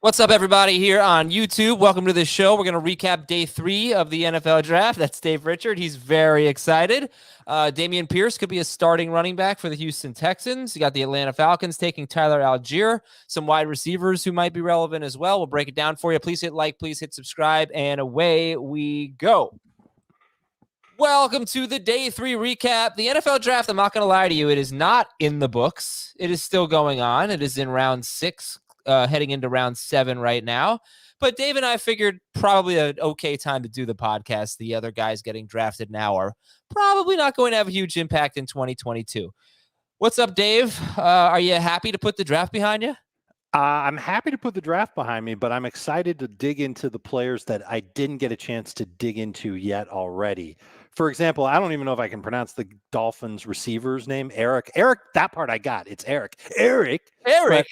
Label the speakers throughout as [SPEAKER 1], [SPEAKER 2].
[SPEAKER 1] What's up, everybody, here on YouTube? Welcome to the show. We're going to recap day 3 of the NFL draft. That's Dave Richard. He's very excited. Dameon Pierce could be a starting running back for the Houston Texans. You got the Atlanta Falcons taking Tyler Algier, some wide receivers who might be relevant as well. We'll break it down for you. Please hit like, please hit subscribe, and away we go. Welcome to the day 3 recap. The NFL draft, I'm not going to lie to you, it is not in the books. It is still going on. It is in round 6. Heading into round 7 right now. But Dave and I figured probably an okay time to do the podcast. The other guys getting drafted now are probably not going to have a huge impact in 2022. What's up, Dave? Are you happy to put the draft behind you?
[SPEAKER 2] I'm happy to put the draft behind me, but I'm excited to dig into the players that I didn't get a chance to dig into yet already. For example, I don't even know if I can pronounce the Dolphins receiver's name. Eric, that part I got. It's Eric. But,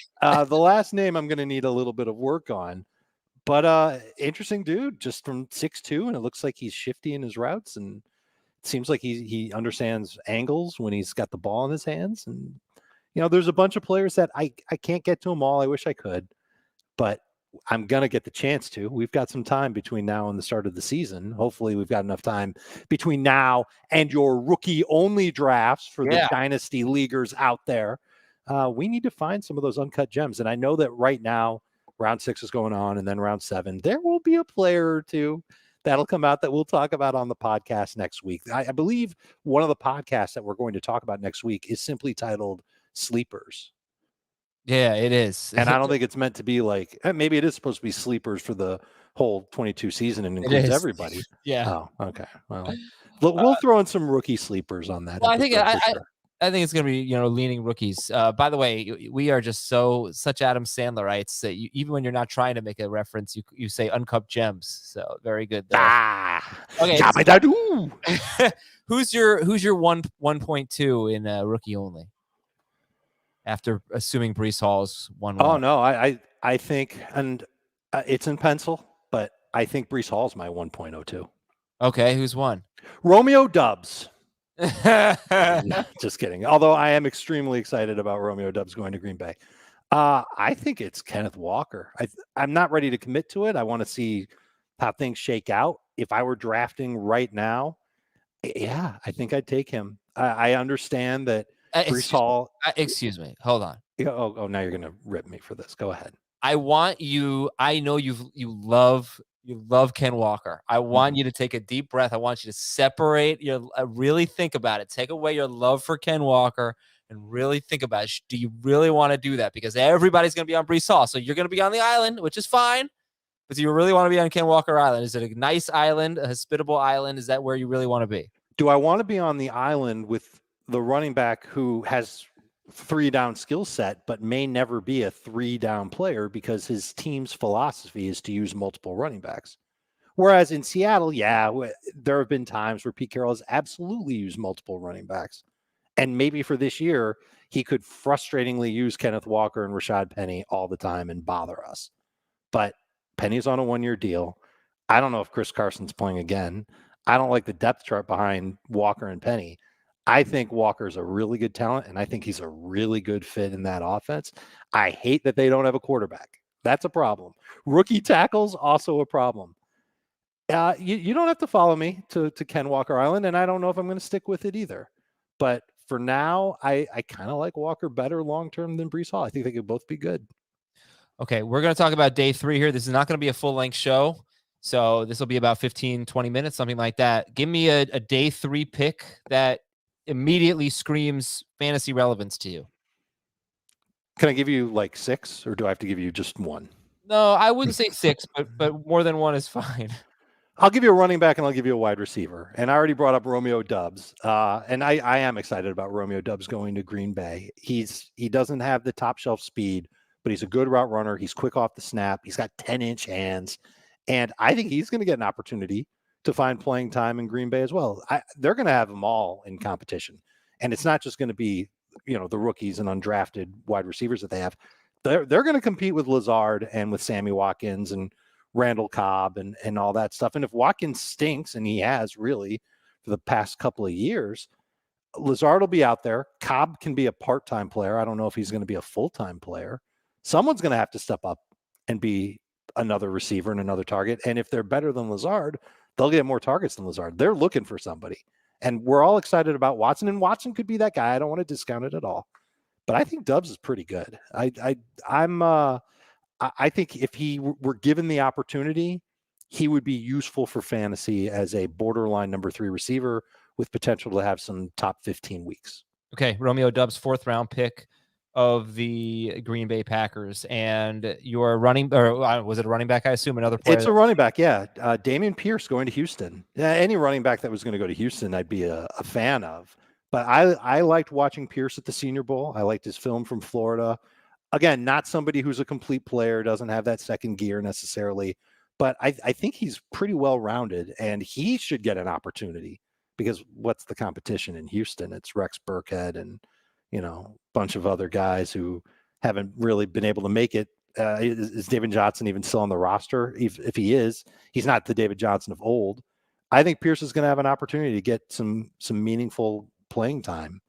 [SPEAKER 2] the last name I'm going to need a little bit of work on. But interesting dude, just from 6'2", and it looks like he's shifty in his routes, and it seems like he understands angles when he's got the ball in his hands. And there's a bunch of players that I can't get to them all. I wish I could, but I'm going to get the chance to. We've got some time between now and the start of the season. Hopefully we've got enough time between now and your rookie-only drafts for the Dynasty leaguers out there. We need to find some of those uncut gems. And I know that right now, round 6 is going on, and then round 7, there will be a player or two that'll come out that we'll talk about on the podcast next week. I believe one of the podcasts that we're going to talk about next week is simply titled Sleepers.
[SPEAKER 1] Yeah, it is.
[SPEAKER 2] And I don't think it's meant to be like, maybe it is supposed to be sleepers for the whole 22 season and includes everybody.
[SPEAKER 1] Yeah.
[SPEAKER 2] Oh, okay. Well, we'll throw in some rookie sleepers on that.
[SPEAKER 1] Well, I think it's going to be, leaning rookies. By the way, we are just such Adam Sandlerites that even when you're not trying to make a reference, you say uncut gems. So very good there. Okay. Who's your 1.2 in rookie only? After assuming Breece Hall's 1-1.
[SPEAKER 2] Oh no, I think, and it's in pencil, but I think Breece Hall's my 1.02.
[SPEAKER 1] Okay, who's one?
[SPEAKER 2] Romeo Doubs. No, just kidding. Although I am extremely excited about Romeo Doubs going to Green Bay. I think it's Kenneth Walker. I'm not ready to commit to it. I want to see how things shake out. If I were drafting right now, yeah, I think I'd take him. I understand that Breece Hall.
[SPEAKER 1] Excuse me. Hold on.
[SPEAKER 2] Oh, now you're going to rip me for this. Go ahead.
[SPEAKER 1] I want you. I know you love Ken Walker. I want you to take a deep breath. I want you to separate really think about it. Take away your love for Ken Walker and really think about it. Do you really want to do that? Because everybody's going to be on Breece Hall. So you're going to be on the island, which is fine. But do you really want to be on Ken Walker Island? Is it a nice island, a hospitable island? Is that where you really want to be?
[SPEAKER 2] Do I want to be on the island with the running back who has 3-down skill set, but may never be a 3-down player because his team's philosophy is to use multiple running backs? Whereas in Seattle, there have been times where Pete Carroll has absolutely used multiple running backs. And maybe for this year, he could frustratingly use Kenneth Walker and Rashad Penny all the time and bother us. But Penny's on a 1-year deal. I don't know if Chris Carson's playing again. I don't like the depth chart behind Walker and Penny. I think Walker's a really good talent, and I think he's a really good fit in that offense. I hate that they don't have a quarterback. That's a problem. Rookie tackles, also a problem. You don't have to follow me to Ken Walker Island, and I don't know if I'm going to stick with it either. But for now, I kind of like Walker better long-term than Breece Hall. I think they could both be good.
[SPEAKER 1] Okay, we're going to talk about day 3 here. This is not going to be a full-length show. So this will be about 15, 20 minutes, something like that. Give me a day 3 pick that immediately screams fantasy relevance to you.
[SPEAKER 2] Can I give you like 6, or do I have to give you just 1?
[SPEAKER 1] No, I wouldn't say 6, but more than 1 is fine.
[SPEAKER 2] I'll give you a running back and I'll give you a wide receiver. And I already brought up Romeo Doubs. And I am excited about Romeo Doubs going to Green Bay. He doesn't have the top shelf speed, but he's a good route runner. He's quick off the snap. He's got 10-inch hands. And I think he's going to get an opportunity to find playing time in Green Bay as well. They're going to have them all in competition. And it's not just going to be, the rookies and undrafted wide receivers that they have. They're going to compete with Lazard and with Sammy Watkins and Randall Cobb and all that stuff. And if Watkins stinks, and he has really for the past couple of years, Lazard will be out there. Cobb can be a part-time player. I don't know if he's going to be a full-time player. Someone's going to have to step up and be another receiver and another target. And if they're better than Lazard, they'll get more targets than Lazard. They're looking for somebody. And we're all excited about Watson, and Watson could be that guy. I don't want to discount it at all. But I think Doubs is pretty good. I think if he were given the opportunity, he would be useful for fantasy as a borderline number 3 receiver with potential to have some top 15 weeks.
[SPEAKER 1] Okay, Romeo Doubs, 4th round pick of the Green Bay Packers, and your running, or was it a running back? I assume another player.
[SPEAKER 2] It's a running back, yeah. Dameon Pierce going to Houston. Any running back that was going to go to Houston, I'd be a fan of. But I liked watching Pierce at the Senior Bowl. I liked his film from Florida. Again, not somebody who's a complete player, doesn't have that second gear necessarily, but I think he's pretty well-rounded, and he should get an opportunity because what's the competition in Houston? It's Rex Burkhead and, a bunch of other guys who haven't really been able to make it. Is David Johnson even still on the roster? If he is, he's not the David Johnson of old. I think Pierce is going to have an opportunity to get some meaningful playing time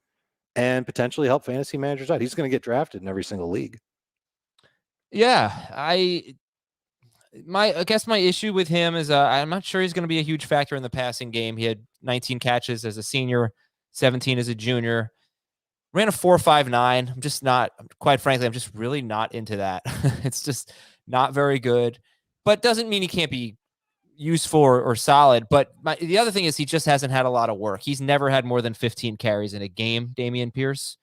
[SPEAKER 2] and potentially help fantasy managers out. He's going to get drafted in every single league.
[SPEAKER 1] Yeah, I guess my issue with him is I'm not sure he's going to be a huge factor in the passing game. He had 19 catches as a senior, 17 as a junior. Ran a 4.59. I'm just not, quite frankly, I'm just really not into that. It's just not very good, but doesn't mean he can't be useful or solid. But the other thing is he just hasn't had a lot of work. He's never had more than 15 carries in a game, Dameon Pierce.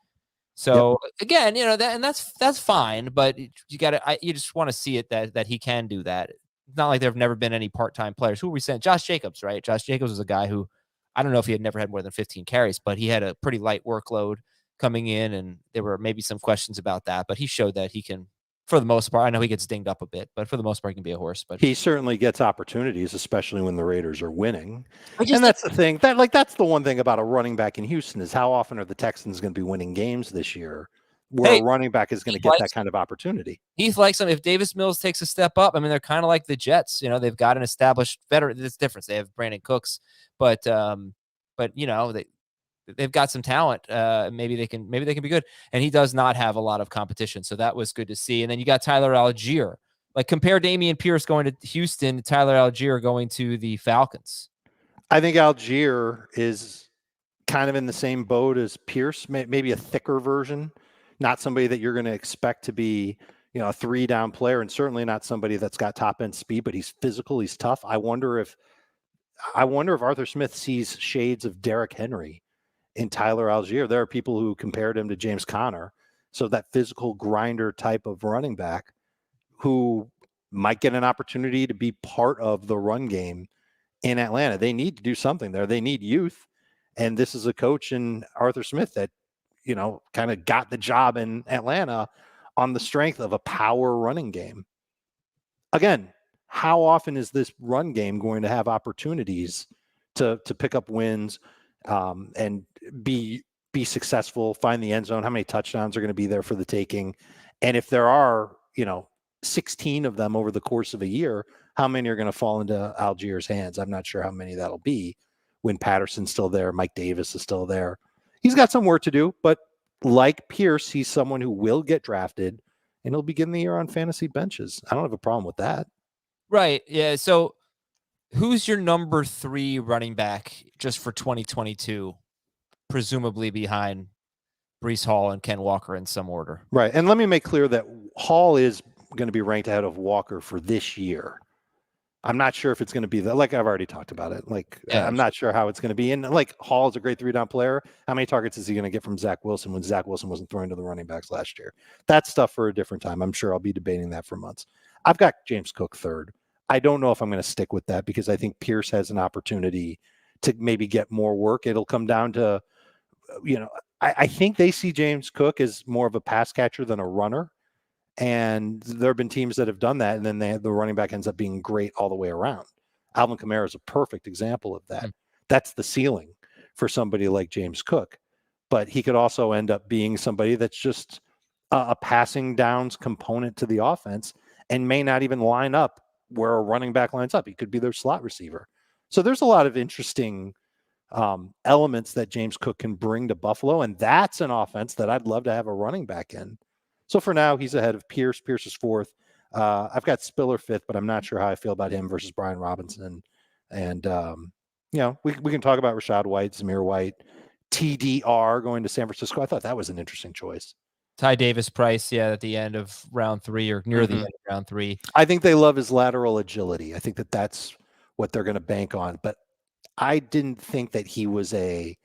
[SPEAKER 1] So again, that's fine, but you just want to see it that he can do that. It's not like there have never been any part-time players. Who we sent? Josh Jacobs, right? Josh Jacobs was a guy who, I don't know if he had never had more than 15 carries, but he had a pretty light workload coming in, and there were maybe some questions about that, but he showed that he can, for the most part. I know he gets dinged up a bit, but for the most part, he can be a horse. But
[SPEAKER 2] he certainly gets opportunities, especially when the Raiders are winning. And that's the thing. That's the one thing about a running back in Houston is how often are the Texans going to be winning games this year where a running back is going to get that kind of opportunity.
[SPEAKER 1] Heath likes him. If Davis Mills takes a step up, I mean, they're kind of like the Jets. They've got an established veteran. It's different. They have Brandon Cooks, but they've got some talent. Maybe they can be good. And he does not have a lot of competition. So that was good to see. And then you got Tyler Algier. Like, compare Dameon Pierce going to Houston to Tyler Algier going to the Falcons.
[SPEAKER 2] I think Algier is kind of in the same boat as Pierce, maybe a thicker version, not somebody that you're going to expect to be, a 3-down player, and certainly not somebody that's got top end speed, but he's physical. He's tough. I wonder if Arthur Smith sees shades of Derrick Henry in Tyler Algier. There are people who compared him to James Conner. So that physical grinder type of running back who might get an opportunity to be part of the run game in Atlanta. They need to do something there. They need youth. And this is a coach in Arthur Smith that, kind of got the job in Atlanta on the strength of a power running game. Again, how often is this run game going to have opportunities to pick up wins and be successful, find the end zone? How many touchdowns are going to be there for the taking? And if there are, 16 of them over the course of a year, how many are going to fall into Algier's hands? I'm not sure how many that'll be when Patterson's still there. Mike Davis is still there. He's got some work to do, but like Pierce, he's someone who will get drafted and he'll begin the year on fantasy benches. I don't have a problem with that.
[SPEAKER 1] Right. Yeah. So who's your number 3 running back just for 2022, presumably behind Breece Hall and Ken Walker in some order?
[SPEAKER 2] Right. And let me make clear that Hall is going to be ranked ahead of Walker for this year. I'm not sure if it's going to be that. Like, I've already talked about it. I'm not sure how it's going to be. And Hall is a great 3-down player. How many targets is he going to get from Zach Wilson when Zach Wilson wasn't throwing to the running backs last year? That's stuff for a different time. I'm sure I'll be debating that for months. I've got James Cook 3rd. I don't know if I'm going to stick with that because I think Pierce has an opportunity to maybe get more work. It'll come down to, I think they see James Cook as more of a pass catcher than a runner. And there have been teams that have done that, and then the running back ends up being great all the way around. Alvin Kamara is a perfect example of that. That's the ceiling for somebody like James Cook. But he could also end up being somebody that's just a passing downs component to the offense and may not even line up where a running back lines up. He could be their slot receiver. So there's a lot of interesting elements that James Cook can bring to Buffalo, and that's an offense that I'd love to have a running back in. So for now, he's ahead of Pierce. Pierce is 4th. I've got Spiller 5th, but I'm not sure how I feel about him versus Brian Robinson. And we can talk about Rachaad White, Zamir White, TDR going to San Francisco. I thought that was an interesting choice.
[SPEAKER 1] Ty Davis Price, at the end of round 3 or near the end of round 3.
[SPEAKER 2] I think they love his lateral agility. I think that's what they're going to bank on. But I didn't think that he was a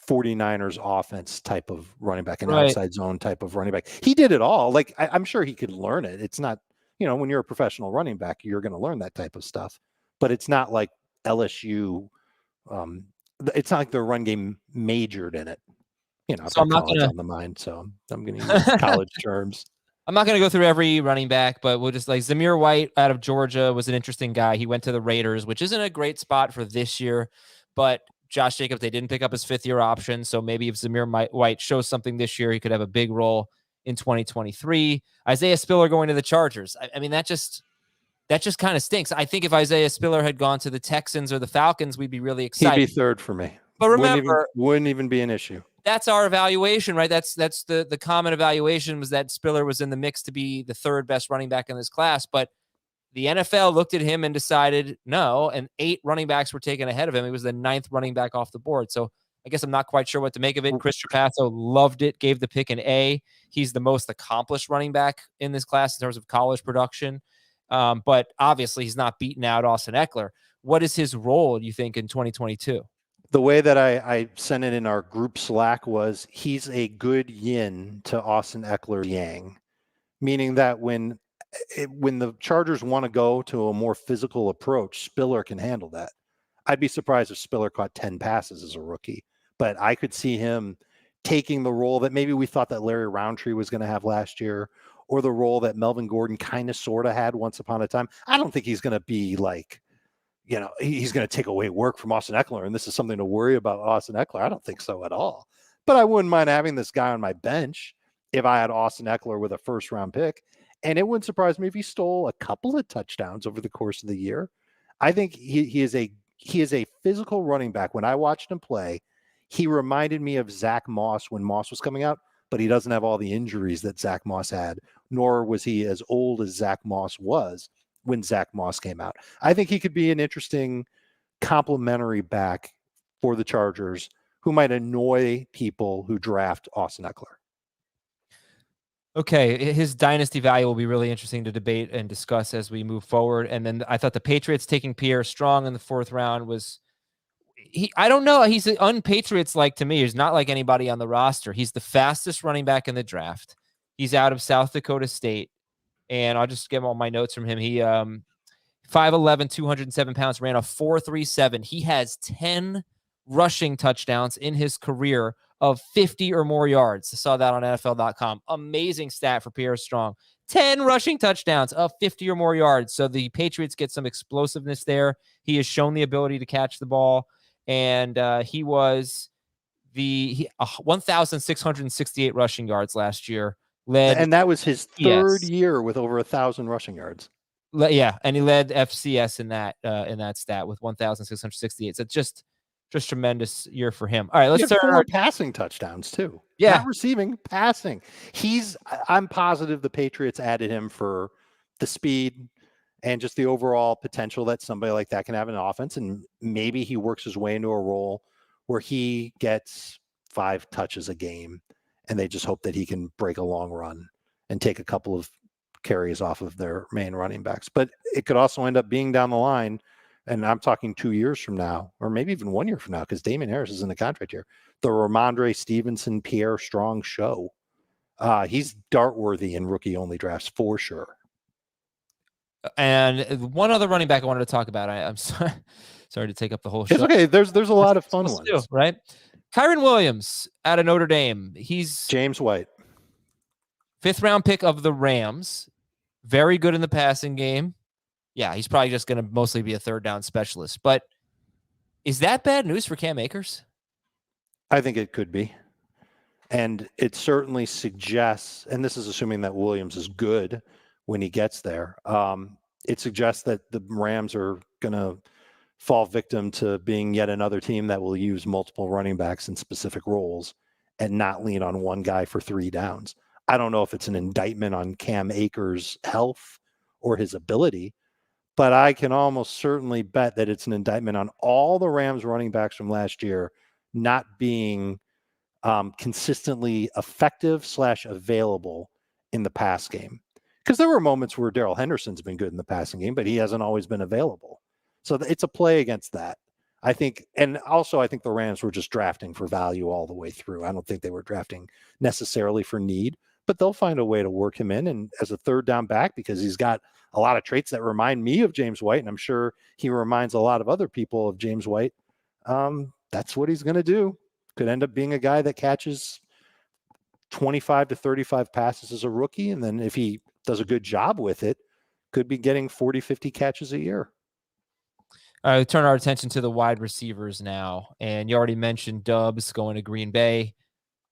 [SPEAKER 2] 49ers offense type of running back, an outside zone type of running back. He did it all. Like, I'm sure he could learn it. It's not, when you're a professional running back, you're going to learn that type of stuff. But it's not like LSU. It's not like their run game majored in it.
[SPEAKER 1] So I'm not going to
[SPEAKER 2] on the mind, so I'm going to use college terms.
[SPEAKER 1] I'm not going to go through every running back, but we'll just Zamir White out of Georgia was an interesting guy. He went to the Raiders, which isn't a great spot for this year, but Josh Jacobs, they didn't pick up his 5th-year option. So maybe if Zamir White shows something this year, he could have a big role in 2023. Isaiah Spiller going to the Chargers. I mean, that just kind of stinks. I think if Isaiah Spiller had gone to the Texans or the Falcons, we'd be really excited.
[SPEAKER 2] He'd be 3rd for me.
[SPEAKER 1] But remember,
[SPEAKER 2] wouldn't even be an issue.
[SPEAKER 1] That's our evaluation, right? That's the common evaluation was that Spiller was in the mix to be the 3rd best running back in this class. But the NFL looked at him and decided no, and 8 running backs were taken ahead of him. He was the 9th running back off the board. So I guess I'm not quite sure what to make of it. Chris Trapasso loved it, gave the pick an A. He's the most accomplished running back in this class in terms of college production. But obviously he's not beating out Austin Eckler. What is his role, you think, in 2022?
[SPEAKER 2] The way that I sent it in our group Slack was he's a good yin to Austin Eckler's yang, meaning that when the Chargers want to go to a more physical approach, Spiller can handle that. I'd be surprised if Spiller caught 10 passes as a rookie, but I could see him taking the role that maybe we thought that Larry Roundtree was going to have last year, or the role that Melvin Gordon kind of sort of had once upon a time. I don't think he's going to be like, he's going to take away work from Austin Eckler, and this is something to worry about Austin Eckler. I don't think so at all. But I wouldn't mind having this guy on my bench if I had Austin Eckler with a 1st-round pick. And it wouldn't surprise me if he stole a couple of touchdowns over the course of the year. I think he is a physical running back. When I watched him play, he reminded me of Zach Moss when Moss was coming out, but he doesn't have all the injuries that Zach Moss had, nor was he as old as Zach Moss was when Zach Moss came out. I think he could be an interesting complementary back for the Chargers who might annoy people who draft Austin Eckler.
[SPEAKER 1] Okay, his dynasty value will be really interesting to debate and discuss as we move forward. And then I thought the Patriots taking Pierre Strong in the 4th round was I don't know. He's un-Patriots-like to me. He's not like anybody on the roster. He's the fastest running back in the draft. He's out of South Dakota State. And I'll just give all my notes from him. He 5'11", 207 pounds, ran a 4.37. He has 10 rushing touchdowns in his career of 50 or more yards. I saw that on NFL.com. Amazing stat for Pierre Strong. 10 rushing touchdowns of 50 or more yards. So the Patriots get some explosiveness there. He has shown the ability to catch the ball. And he was 1,668 rushing yards last year.
[SPEAKER 2] And that was his 3rd year with over 1,000 rushing yards.
[SPEAKER 1] Yeah, and he led FCS in that stat with 1,668. So just tremendous year for him. All right, let's start
[SPEAKER 2] 4 passing touchdowns too.
[SPEAKER 1] Yeah,
[SPEAKER 2] not receiving, passing. I'm positive the Patriots added him for the speed and just the overall potential that somebody like that can have in an offense, and maybe he works his way into a role where he gets 5 touches a game. And they just hope that he can break a long run and take a couple of carries off of their main running backs. But it could also end up being down the line, and I'm talking 2 years from now, or maybe even 1 year from now, because Damien Harris is in the contract here, the Ramondre Stevenson, Pierre Strong show. He's dart-worthy in rookie-only drafts for sure.
[SPEAKER 1] And one other running back I wanted to talk about. I'm sorry to take up the whole show.
[SPEAKER 2] It's okay. There's a lot of fun ones.
[SPEAKER 1] Too, right? Kyron Williams out of Notre Dame. He's
[SPEAKER 2] James White.
[SPEAKER 1] 5th-round pick of the Rams. Very good in the passing game. Yeah, he's probably just going to mostly be a 3rd-down specialist. But is that bad news for Cam Akers?
[SPEAKER 2] I think it could be. And it certainly suggests, and this is assuming that Williams is good when he gets there, it suggests that the Rams are going to fall victim to being yet another team that will use multiple running backs in specific roles and not lean on one guy for 3 downs. I don't know if it's an indictment on Cam Akers' health or his ability, but I can almost certainly bet that it's an indictment on all the Rams running backs from last year not being consistently effective / available in the pass game. Because there were moments where Darrell Henderson's been good in the passing game, but he hasn't always been available. So it's a play against that. I think, and also I think the Rams were just drafting for value all the way through. I don't think they were drafting necessarily for need, but they'll find a way to work him in and as a third down back because he's got a lot of traits that remind me of James White, and I'm sure he reminds a lot of other people of James White. That's what he's going to do. Could end up being a guy that catches 25 to 35 passes as a rookie, and then if he does a good job with it, could be getting 40, 50 catches a year.
[SPEAKER 1] Turn our attention to the wide receivers now, and you already mentioned Dubs going to Green Bay.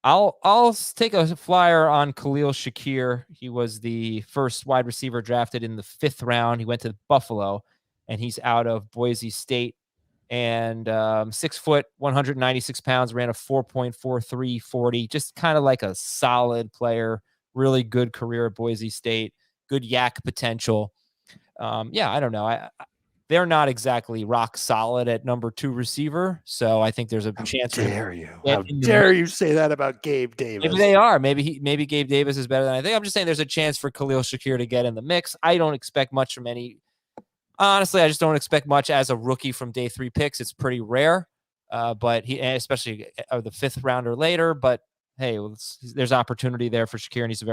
[SPEAKER 1] I'll take a flyer on Khalil Shakir. He was the first wide receiver drafted in the 5th round. He went to Buffalo, and he's out of Boise State. And 6 foot, 196 pounds, ran a 4.43 40. Just kind of like a solid player. Really good career at Boise State. Good yak potential. I don't know. They're not exactly rock solid at number 2 receiver, so I think there's a chance.
[SPEAKER 2] How dare you say that about Gabe Davis?
[SPEAKER 1] Maybe they are. Maybe Gabe Davis is better than I think. I'm just saying there's a chance for Khalil Shakir to get in the mix. I don't expect much from any. Honestly, I just don't expect much as a rookie from day 3 picks. It's pretty rare, but he, especially the 5th rounder later. But hey, there's opportunity there for Shakir, and
[SPEAKER 2] he's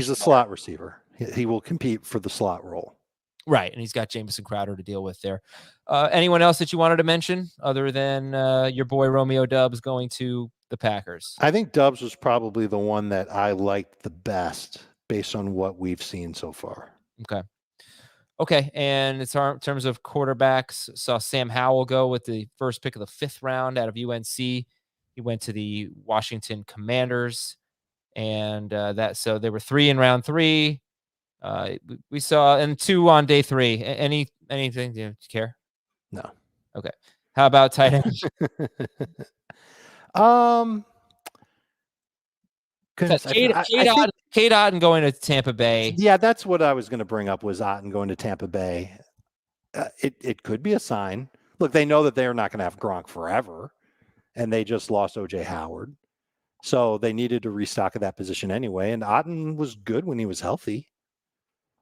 [SPEAKER 2] a slot receiver. He will compete for the slot role.
[SPEAKER 1] Right, and he's got Jamison Crowder to deal with there. Anyone else that you wanted to mention other than your boy Romeo Doubs going to the Packers?
[SPEAKER 2] I think Doubs was probably the one that I liked the best based on what we've seen so far.
[SPEAKER 1] Okay, and in terms of quarterbacks, saw Sam Howell go with the first pick of the 5th round out of UNC. He went to the Washington Commanders, and so there were 3 in round 3. We saw and 2 on day 3. Anything? Do you care?
[SPEAKER 2] No.
[SPEAKER 1] Okay. How about tight end? Cade Otton going to Tampa Bay.
[SPEAKER 2] Yeah, that's what I was going to bring up was Otton going to Tampa Bay. It could be a sign. Look, they know that they're not going to have Gronk forever, and they just lost O.J. Howard. So they needed to restock at that position anyway, and Otton was good when he was healthy.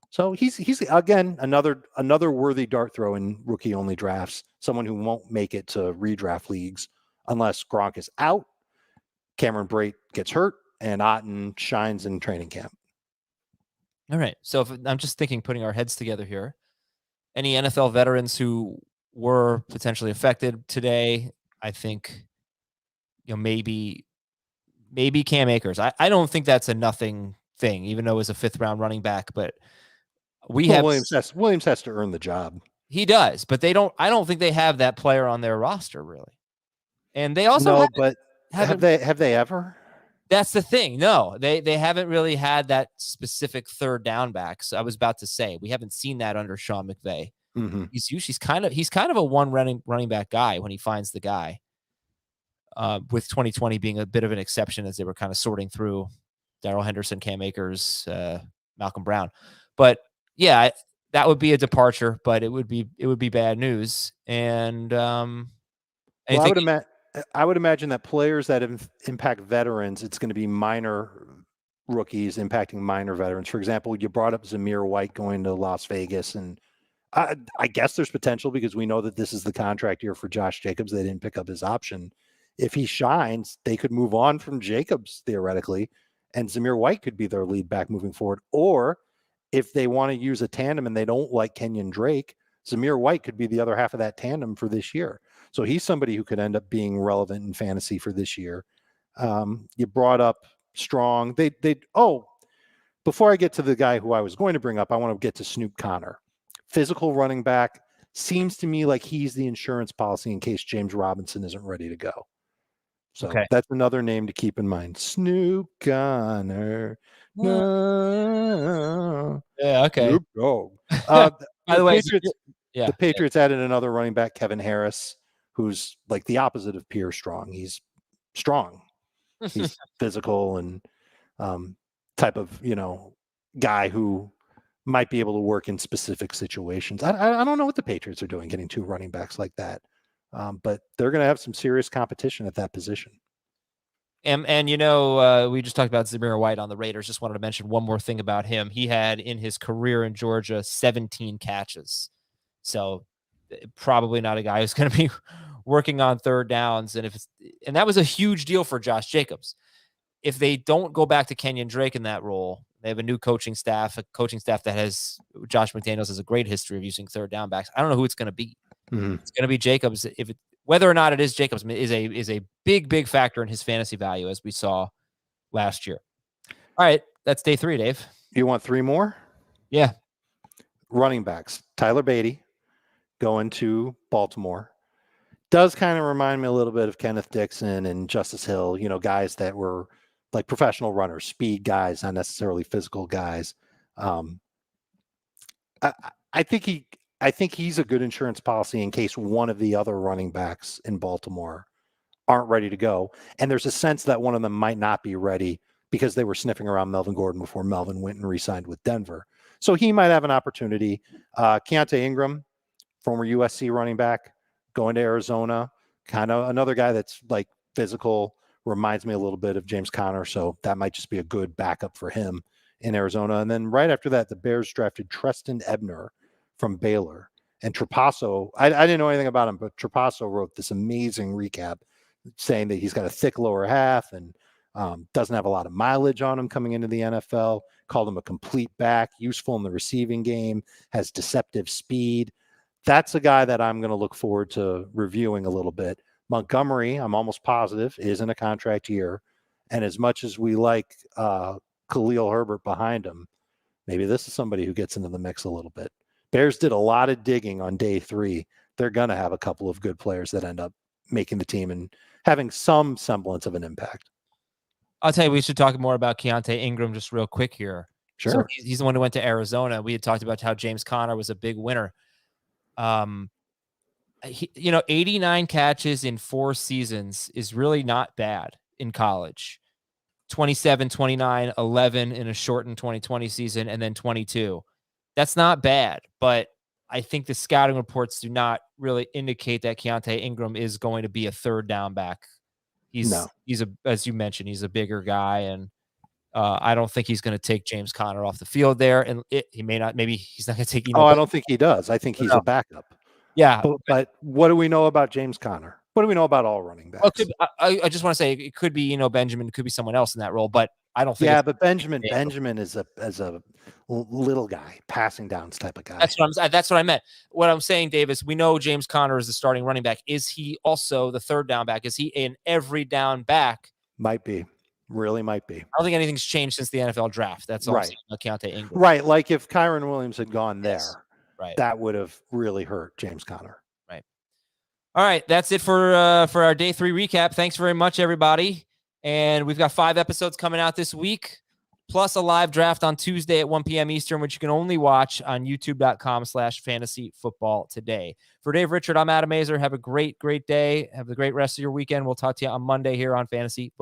[SPEAKER 2] So he's again another worthy dart throw in rookie only drafts. Someone who won't make it to redraft leagues unless Gronk is out, Cameron Brate gets hurt, and Otton shines in training camp.
[SPEAKER 1] All right. So I'm just thinking, putting our heads together here. Any NFL veterans who were potentially affected today? I think, maybe Cam Akers. I don't think that's a nothing thing, even though he's a 5th round running back, but.
[SPEAKER 2] Williams has to earn the job.
[SPEAKER 1] He does, but I don't think they have that player on their roster really. And they also
[SPEAKER 2] have they ever?
[SPEAKER 1] That's the thing. No, they haven't really had that specific 3rd down back. So I was about to say we haven't seen that under Sean McVay.
[SPEAKER 2] Mm-hmm.
[SPEAKER 1] He's usually he's kind of a one running back guy when he finds the guy. With 2020 being a bit of an exception as they were kind of sorting through Darrell Henderson, Cam Akers, Malcolm Brown, but. Yeah, that would be a departure, but it would be bad news. And
[SPEAKER 2] I would imagine that players that impact veterans, it's going to be minor rookies impacting minor veterans. For example, you brought up Zamir White going to Las Vegas, and I guess there's potential because we know that this is the contract year for Josh Jacobs. They didn't pick up his option. If he shines, they could move on from Jacobs theoretically, and Zamir White could be their lead back moving forward. Or if they want to use a tandem and they don't like Kenyon Drake, Zamir White could be the other half of that tandem for this year. So he's somebody who could end up being relevant in fantasy for this year. You brought up Strong. Before I get to the guy who I was going to bring up, I want to get to Snoop Connor. Physical running back. Seems to me like he's the insurance policy in case James Robinson isn't ready to go. So That's another name to keep in mind. Snoop Connor. No.
[SPEAKER 1] Yeah, okay.
[SPEAKER 2] Snoop Dogg.
[SPEAKER 1] By the way,
[SPEAKER 2] the Patriots added another running back, Kevin Harris, who's like the opposite of Pierre Strong. He's strong. He's physical and type of, guy who might be able to work in specific situations. I don't know what the Patriots are doing, getting 2 running backs like that. But they're going to have some serious competition at that position.
[SPEAKER 1] And we just talked about Zamir White on the Raiders. Just wanted to mention one more thing about him. He had in his career in Georgia 17 catches. So probably not a guy who's going to be working on third downs. And that was a huge deal for Josh Jacobs. If they don't go back to Kenyon Drake in that role, they have a new coaching staff, that has Josh McDaniels has a great history of using third down backs. I don't know who it's going to be.
[SPEAKER 2] Mm-hmm.
[SPEAKER 1] It's going to be Jacobs. Whether or not it is Jacobs is a big factor in his fantasy value, as we saw last year. All right, that's day 3, Dave.
[SPEAKER 2] You want 3 more?
[SPEAKER 1] Yeah.
[SPEAKER 2] Running backs. Tyler Beatty going to Baltimore. Does kind of remind me a little bit of Kenneth Dixon and Justice Hill, guys that were like professional runners, speed guys, not necessarily physical guys. I think he's a good insurance policy in case one of the other running backs in Baltimore aren't ready to go. And there's a sense that one of them might not be ready because they were sniffing around Melvin Gordon before Melvin went and re-signed with Denver. So he might have an opportunity. Keontae Ingram, former USC running back, going to Arizona, kind of another guy that's like physical, reminds me a little bit of James Conner. So that might just be a good backup for him in Arizona. And then right after that, the Bears drafted Treston Ebner from Baylor. And Trapasso, I didn't know anything about him, but Trapasso wrote this amazing recap saying that he's got a thick lower half and doesn't have a lot of mileage on him coming into the NFL, called him a complete back, useful in the receiving game, has deceptive speed. That's a guy that I'm going to look forward to reviewing a little bit. Montgomery, I'm almost positive, is in a contract year. And as much as we like Khalil Herbert behind him, maybe this is somebody who gets into the mix a little bit. Bears did a lot of digging on day 3. They're going to have a couple of good players that end up making the team and having some semblance of an impact.
[SPEAKER 1] I'll tell you, we should talk more about Keontae Ingram just real quick here.
[SPEAKER 2] Sure.
[SPEAKER 1] So he's the one who went to Arizona. We had talked about how James Conner was a big winner. 89 catches in 4 seasons is really not bad in college. 27, 29, 11 in a shortened 2020 season, and then 22. That's not bad, but I think the scouting reports do not really indicate that Keontae Ingram is going to be a third down back. As you mentioned, he's a bigger guy, and I don't think he's going to take James Conner off the field there. And he may not. Maybe he's not going to take.
[SPEAKER 2] I don't think he does. I think he's a backup.
[SPEAKER 1] Yeah,
[SPEAKER 2] but what do we know about James Conner? What do we know about all running backs?
[SPEAKER 1] I just want to say it could be Benjamin, it could be someone else in that role, but I don't think.
[SPEAKER 2] Yeah, but Benjamin is a little guy, passing downs type of guy.
[SPEAKER 1] That's what I meant. What I'm saying, Davis, we know James Conner is the starting running back. Is he also the third down back? Is he an every down back?
[SPEAKER 2] Might be. Really might be.
[SPEAKER 1] I don't think anything's changed since the NFL draft. That's all. Right. Keontae Ingram.
[SPEAKER 2] Right. Like if Kyron Williams had gone there,
[SPEAKER 1] right,
[SPEAKER 2] that would have really hurt James Conner.
[SPEAKER 1] Right. All right. That's it for our day 3 recap. Thanks very much, everybody. And we've got 5 episodes coming out this week, plus a live draft on Tuesday at 1 p.m. Eastern, which you can only watch on youtube.com/fantasyfootballtoday. For Dave Richard, I'm Adam Mazer. Have a great day. Have a great rest of your weekend. We'll talk to you on Monday here on Fantasy Football.